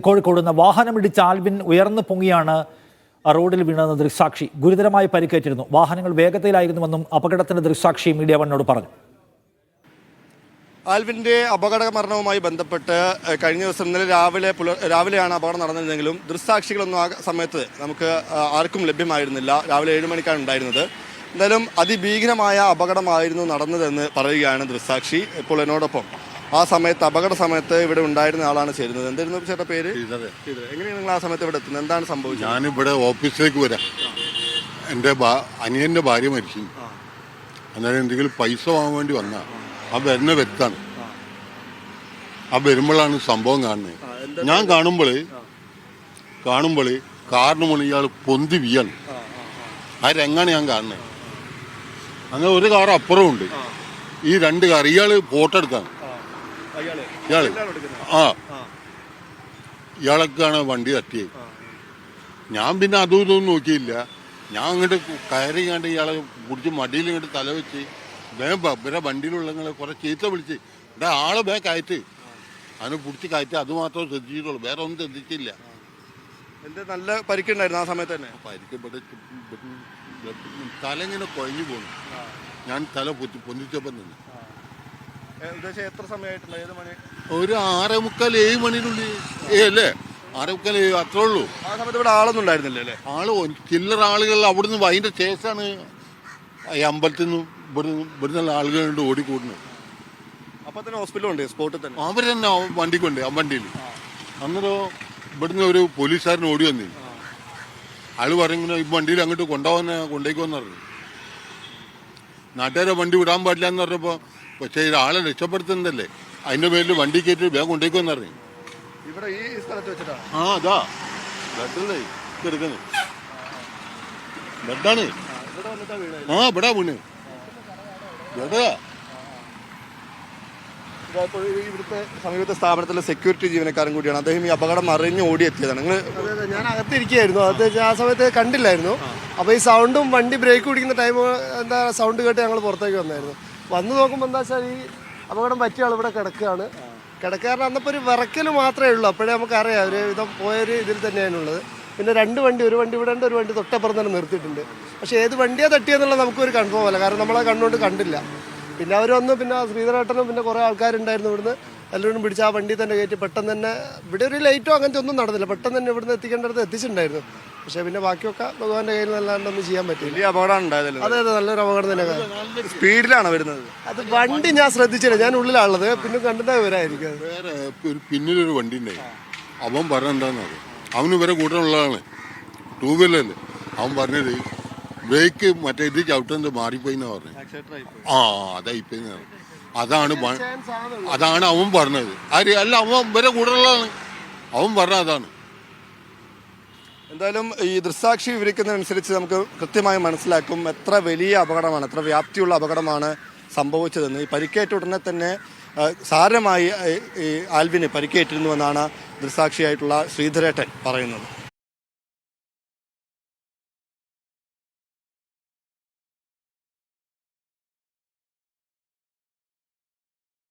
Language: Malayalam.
കോഴിക്കോട് നിന്ന് വാഹനമിടിച്ച ആൽവിൻ ഉയർന്നു പൊങ്ങിയാണ് റോഡിൽ വീണതെന്ന് ദൃക്സാക്ഷി. ഗുരുതരമായി പരിക്കേറ്റിരുന്നു. വാഹനങ്ങൾ വേഗതയിലായിരുന്നുവെന്നും അപകടത്തിന്റെ ദൃക്സാക്ഷി മീഡിയ വണ്ണോട് പറഞ്ഞു. ആൽവിൻ്റെ അപകട മരണവുമായി ബന്ധപ്പെട്ട് കഴിഞ്ഞ ദിവസം ഇന്നലെ രാവിലെയാണ് അപകടം നടന്നതെങ്കിലും ദൃക്സാക്ഷികളൊന്നും ആ സമയത്ത് നമുക്ക് ആർക്കും ലഭ്യമായിരുന്നില്ല. രാവിലെ 7 മണിക്കാണ് ഉണ്ടായിരുന്നത്. എന്തായാലും അതിഭീകരമായ അപകടമായിരുന്നു നടന്നതെന്ന് പറയുകയാണ് ദൃക്സാക്ഷി. ഇപ്പോൾ എന്നോടൊപ്പം ആ സമയത്ത് അപകട സമയത്ത് ഇവിടെ ഉണ്ടായിരുന്ന ആളാണ് ചേരുന്നത്. എന്തായിരുന്നു ചേട്ടാ പേര്? എങ്ങനെയാണ് നിങ്ങൾ ആ സമയത്ത് ഇവിടെ എത്തുന്നത്? എന്താണ് സംഭവിച്ചത്? ഞാനിവിടെ ഓഫീസിലേക്ക് വരാം. എൻ്റെ അനിയൻ്റെ ഭാര്യ മരിച്ചു. അന്നേരം എന്തെങ്കിലും പൈസ വാങ്ങാൻ വേണ്ടി വന്നാൽ ആ വരുന്ന വ്യക്താണ്. ആ വരുമ്പോഴാണ് സംഭവം കാണുന്നത്. ഞാൻ കാണുമ്പോൾ കാറിന് മുന്നിൽ ഇയാൾ പൊന്തി വീയാണ്. ആ രംഗാണ് ഞാൻ കാണുന്നത്. അങ്ങനെ ഒരു കാർ അപ്പുറമുണ്ട്. ഈ 2 കാർ ഇയാൾ ഫോട്ടോ എടുക്കാൻ ഇയാളൊക്കെയാണ് വണ്ടി തട്ടിയത്. ഞാൻ പിന്നെ അതും ഇതൊന്നും നോക്കിയില്ല. ഞാൻ അങ്ങോട്ട് കയറിങ്ങാണ്ട് ഇയാളെ പിടിച്ച് മടിയിൽ ഇങ്ങോട്ട് തല വെച്ച് ഇവരെ വണ്ടിയിലുള്ളങ്ങളെ കുറെ ചീത്ത വിളിച്ച് ഇവിടെ ആളെ കയറ്റ് അതിനെ പിടിച്ച് കയറ്റി. അത് മാത്രമേ ശ്രദ്ധിച്ചിട്ടുള്ളൂ, വേറെ ഒന്നും ശ്രദ്ധിച്ചില്ല. എന്ത് നല്ല പരിക്കുണ്ടായിരുന്നു ആ സമയത്ത് തന്നെ? പരിക്ക് തല ഇങ്ങനെ കുഴഞ്ഞു പോണു. ഞാൻ തല പൊന്നിച്ചപ്പം നിന്ന് എത്ര സമയമായിട്ടുള്ള? ഏത് മണി? ഒരു 6:45 7 മണിനുള്ളിൽ അല്ലേ? 6:45 അത്രേ ഉള്ളൂ. ആ സമയത്ത് ഇവിടെ ആളൊന്നും ഉണ്ടായിരുന്നില്ല അല്ലേ? ചില്ലറ ആളുകൾ അവിടുന്ന് അതിൻ്റെ ശേഷമാണ് ഈ അമ്പലത്തിൽ നിന്നും ഇവിടുന്നുള്ള ആളുകളുണ്ട് ഓടിക്കൂടുന്നത്. അപ്പൊ തന്നെ ഹോസ്പിറ്റലുണ്ട് സ്പോട്ടിൽ തന്നെ. അവർ തന്നെ വണ്ടിക്കുണ്ട് ആ വണ്ടിയിൽ. അന്നേരം ഇവിടുന്ന് ഒരു പോലീസുകാരൻ ഓടി വന്നിരുന്നു. ആള് പറഞ്ഞിങ്ങനെ ഈ വണ്ടിയിൽ അങ്ങോട്ട് കൊണ്ടേക്കുമെന്ന് പറഞ്ഞു. നാട്ടുകാരെ വണ്ടി വിടാൻ പാടില്ല എന്ന് പറഞ്ഞപ്പോൾ പക്ഷേ ആളെ രക്ഷപ്പെടുത്തുന്നതല്ലേ, അതിന്റെ പേരിൽ വണ്ടി കയറ്റി വേഗം കൊണ്ടേക്കുമെന്ന് പറഞ്ഞു. ഇവിടെ ഈ സ്ഥലത്ത് വെച്ചിട്ടാണ്? അതാ ബ്ലഡല്ലേ എടുക്കുന്നത്. ബ്ലഡാണ്. ഇവിടെ വീണ് ഇവിടുത്തെ സമീപത്തെ സ്ഥാപനത്തിലെ സെക്യൂരിറ്റി ജീവനക്കാരൻ കൂടിയാണ്. അദ്ദേഹം ഈ അപകടം അറിഞ്ഞ് ഓടിയെത്തിയതാണ്. നിങ്ങൾ? ഞാൻ അകത്തിരിക്കുകയായിരുന്നു. അത് ആ സമയത്ത് കണ്ടില്ലായിരുന്നു. അപ്പോൾ ഈ സൗണ്ടും വണ്ടി ബ്രേക്ക് പിടിക്കുന്ന ടൈം സൗണ്ട് കേട്ട് ഞങ്ങൾ പുറത്തേക്ക് വന്നായിരുന്നു. വന്ന് നോക്കുമ്പോൾ എന്താ വെച്ചാൽ ഈ അപകടം പറ്റിയ ആൾ ഇവിടെ കിടക്കാരൻ അന്നപ്പോൾ ഒരു വിറക്കൽ മാത്രമേ ഉള്ളൂ. അപ്പോഴേ നമുക്കറിയാം ഒരു വിധം പോയൊരു ഇതിൽ തന്നെയാണുള്ളത്. പിന്നെ 2 വണ്ടി, ഒരു വണ്ടി ഇവിടെ ഉണ്ട്, ഒരു വണ്ടി തൊട്ടപ്പുറം തന്നെ നിർത്തിയിട്ടുണ്ട്. പക്ഷേ ഏത് വണ്ടിയാണ് തട്ടിയെന്നുള്ളത് നമുക്കൊരു കൺഫേം അല്ല, കാരണം നമ്മളെ കണ്ണുകൊണ്ട് കണ്ടില്ല. പിന്നെ അവർ വന്നു, പിന്നെ ശ്രീധരേട്ടനും പിന്നെ കുറേ ആൾക്കാരുണ്ടായിരുന്നു. ഇവിടുന്ന് എല്ലാവരും പിടിച്ച് ആ വണ്ടി തന്നെ കയറ്റി പെട്ടെന്ന് തന്നെ. ഇവിടെ ഒരു ലൈറ്റോ അങ്ങനത്തെ ഒന്നും നടന്നില്ല. പെട്ടെന്ന് തന്നെ ഇവിടുന്ന് എത്തിക്കേണ്ടടുത്ത് എത്തിച്ചിട്ടുണ്ടായിരുന്നു. പക്ഷേ പിന്നെ ബാക്കിയൊക്കെ ഭഗവാന്റെ കയ്യിൽ നല്ലാണ്ടൊന്നും ചെയ്യാൻ പറ്റില്ല. വലിയ അപകടം ഉണ്ടായതല്ലോ? അതെ, നല്ലൊരു അപകടം തന്നെ. സ്പീഡിലാണ് വരുന്നത്. അത് വണ്ടി ഞാൻ ശ്രദ്ധിച്ചില്ല, ഞാൻ ഉള്ളിലാണുള്ളത്. പിന്നെ കണ്ടുന്ന വിവരമായിരിക്കും. വേറെ പിന്നിലൊരു വണ്ടി ഉണ്ടായി. അവൻ പറഞ്ഞെന്താന്ന് അറിയാം, അവന് ഇവരെ കൂടെ ഉള്ളതാണ്, 2 വീലറല്ലേ. അവൻ പറഞ്ഞത് ബ്രേക്ക് മറ്റേ ഇത് ചവിട്ടുന്നത് മാറിപ്പോയിന്നാ പറഞ്ഞു. അതായിപ്പോയിന്ന് പറഞ്ഞു. അതാണ് അവൻ പറഞ്ഞത്. അല്ല, അവൻ ഇവരെ കൂടെ ഉള്ളതാണ്, അവൻ പറഞ്ഞ അതാണ്. എന്തായാലും ഈ ദൃക്സാക്ഷി വിവരിക്കുന്നതനുസരിച്ച് നമുക്ക് കൃത്യമായി മനസ്സിലാക്കും എത്ര വലിയ അപകടമാണ്, എത്ര വ്യാപ്തിയുള്ള അപകടമാണ് സംഭവിച്ചതെന്ന്. ഈ പരിക്കേറ്റ ഉടനെ തന്നെ സാരമായി ഈ ആൽവിന് പരിക്കേറ്റിരുന്നുവെന്നാണ് ദൃക്സാക്ഷിയായിട്ടുള്ള ശ്രീധരേട്ടൻ പറയുന്നത്.